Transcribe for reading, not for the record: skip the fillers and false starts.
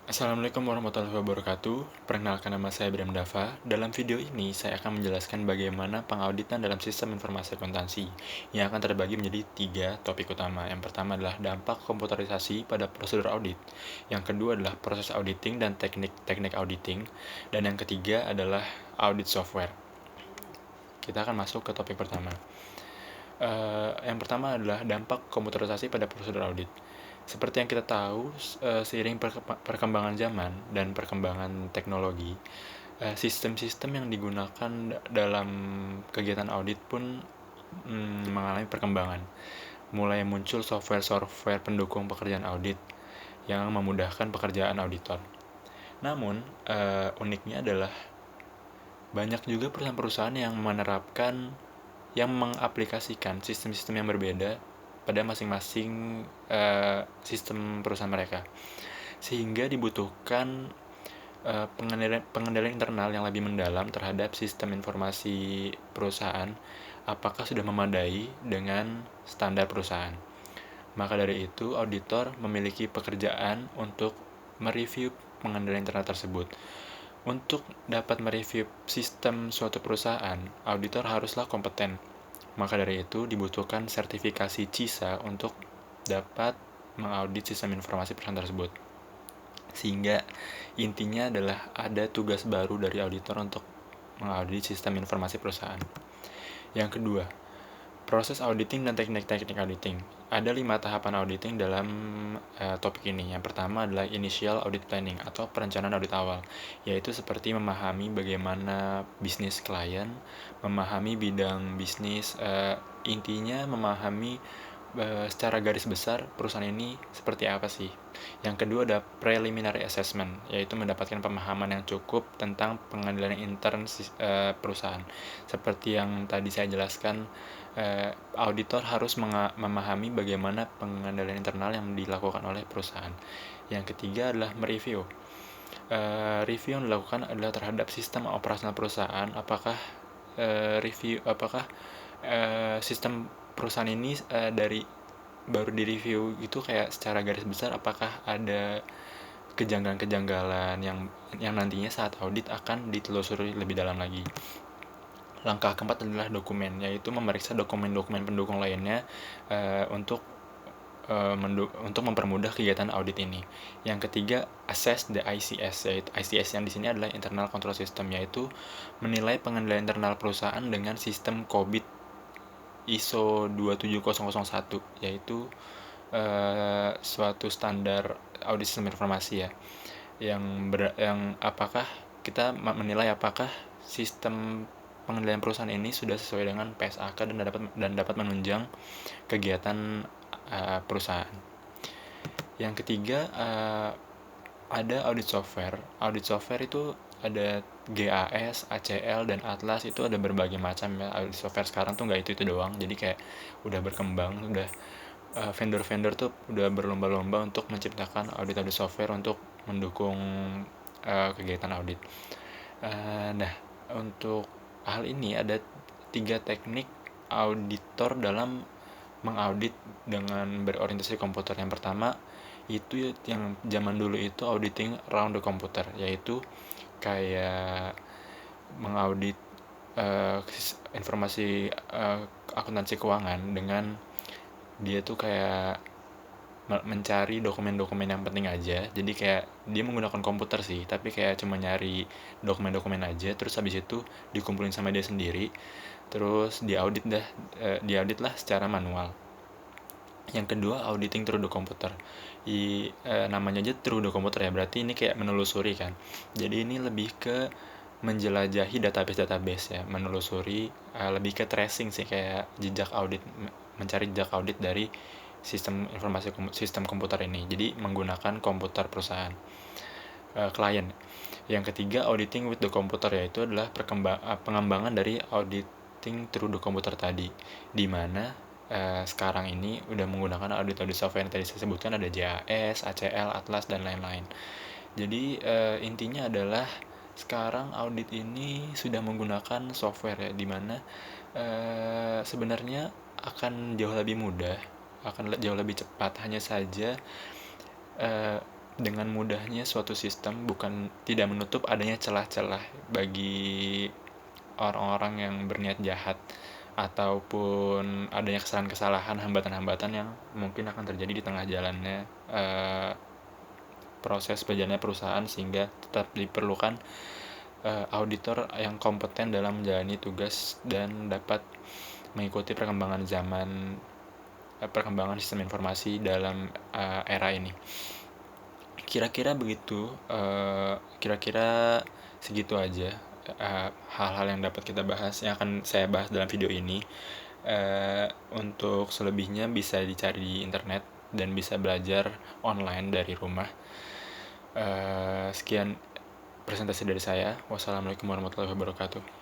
Assalamualaikum warahmatullahi wabarakatuh. Perkenalkan, nama saya Bram Dava. Dalam video ini, saya akan menjelaskan bagaimana pengauditan dalam sistem informasi akuntansi yang akan terbagi menjadi 3 topik utama. Yang pertama adalah dampak komputerisasi pada prosedur audit. Yang kedua adalah proses auditing dan teknik-teknik auditing. Dan yang ketiga adalah audit software. Kita akan masuk ke topik pertama. Yang pertama adalah dampak komputerisasi pada prosedur audit. Seperti yang kita tahu, seiring perkembangan zaman dan perkembangan teknologi, sistem-sistem yang digunakan dalam kegiatan audit pun mengalami perkembangan. Mulai muncul software-software pendukung pekerjaan audit yang memudahkan pekerjaan auditor. Namun, uniknya adalah banyak juga perusahaan-perusahaan yang mengaplikasikan sistem-sistem yang berbeda pada masing-masing sistem perusahaan mereka, sehingga dibutuhkan pengendalian internal yang lebih mendalam terhadap sistem informasi perusahaan, apakah sudah memadai dengan standar perusahaan. Maka dari itu, auditor memiliki pekerjaan untuk mereview pengendalian internal tersebut. Untuk dapat mereview sistem suatu perusahaan, auditor haruslah kompeten. Maka dari itu, dibutuhkan sertifikasi CISA untuk dapat mengaudit sistem informasi perusahaan tersebut. Sehingga intinya adalah ada tugas baru dari auditor untuk mengaudit sistem informasi perusahaan. Yang kedua, proses auditing dan teknik-teknik auditing. Ada 5 tahapan auditing dalam topik ini. Yang pertama adalah initial audit planning atau perencanaan audit awal, yaitu seperti memahami bagaimana bisnis klien, memahami bidang bisnis, intinya memahami secara garis besar perusahaan ini seperti apa sih. Yang kedua ada preliminary assessment, yaitu mendapatkan pemahaman yang cukup tentang pengendalian intern perusahaan. Seperti yang tadi saya jelaskan, auditor harus memahami bagaimana pengendalian internal yang dilakukan oleh perusahaan. Yang ketiga adalah mereview. Review yang dilakukan adalah terhadap sistem operasional perusahaan, apakah sistem perusahaan ini baru direview itu kayak secara garis besar, apakah ada kejanggalan-kejanggalan yang nantinya saat audit akan ditelusuri lebih dalam lagi. Langkah keempat adalah dokumen, yaitu memeriksa dokumen-dokumen pendukung lainnya untuk mempermudah kegiatan audit ini. Yang ketiga, assess the ICS, yaitu ICS yang di sini adalah internal control system, yaitu menilai pengendalian internal perusahaan dengan sistem COBIT ISO 27001, yaitu suatu standar audit sistem informasi ya, yang apakah kita menilai apakah sistem pengendalian perusahaan ini sudah sesuai dengan PSAK dan dapat menunjang kegiatan perusahaan. Yang ketiga, ada audit software. Audit software itu ada GAS, ACL, dan Atlas. Itu ada berbagai macam ya. Audit software sekarang tuh nggak itu doang, jadi kayak udah berkembang, vendor-vendor tuh udah berlomba-lomba untuk menciptakan audit software untuk mendukung kegiatan audit. Nah, untuk hal ini ada 3 teknik auditor dalam mengaudit dengan berorientasi komputer. Yang pertama itu yang zaman dulu itu auditing around the computer, yaitu kayak mengaudit informasi akuntansi keuangan dengan dia tuh kayak mencari dokumen-dokumen yang penting aja. Jadi kayak dia menggunakan komputer sih, tapi kayak cuma nyari dokumen-dokumen aja, terus habis itu dikumpulin sama dia sendiri, terus diaudit lah secara manual. Yang kedua, auditing through the computer. Namanya aja through the computer ya, berarti ini kayak menelusuri kan. Jadi ini lebih ke menjelajahi database ya, menelusuri, lebih ke tracing sih, kayak jejak audit, mencari jejak audit dari sistem komputer ini. Jadi menggunakan komputer perusahaan klien. Yang ketiga, auditing with the computer, yaitu adalah pengembangan dari auditing through the computer tadi, di mana sekarang ini udah menggunakan audit software yang tadi saya sebutkan, ada JAS, ACL, Atlas, dan lain-lain. Jadi intinya adalah sekarang audit ini sudah menggunakan software ya, dimana sebenarnya akan jauh lebih mudah, akan jauh lebih cepat. Hanya saja dengan mudahnya suatu sistem bukan tidak menutup adanya celah-celah bagi orang-orang yang berniat jahat ataupun adanya kesalahan-kesalahan, hambatan-hambatan yang mungkin akan terjadi di tengah jalannya proses berjalannya perusahaan, sehingga tetap diperlukan auditor yang kompeten dalam menjalani tugas dan dapat mengikuti perkembangan zaman, perkembangan sistem informasi dalam era ini. Kira-kira begitu, kira-kira segitu aja hal-hal yang dapat kita bahas, yang akan saya bahas dalam video ini. Untuk selebihnya bisa dicari di internet dan bisa belajar online dari rumah. Sekian presentasi dari saya. Wassalamualaikum warahmatullahi wabarakatuh.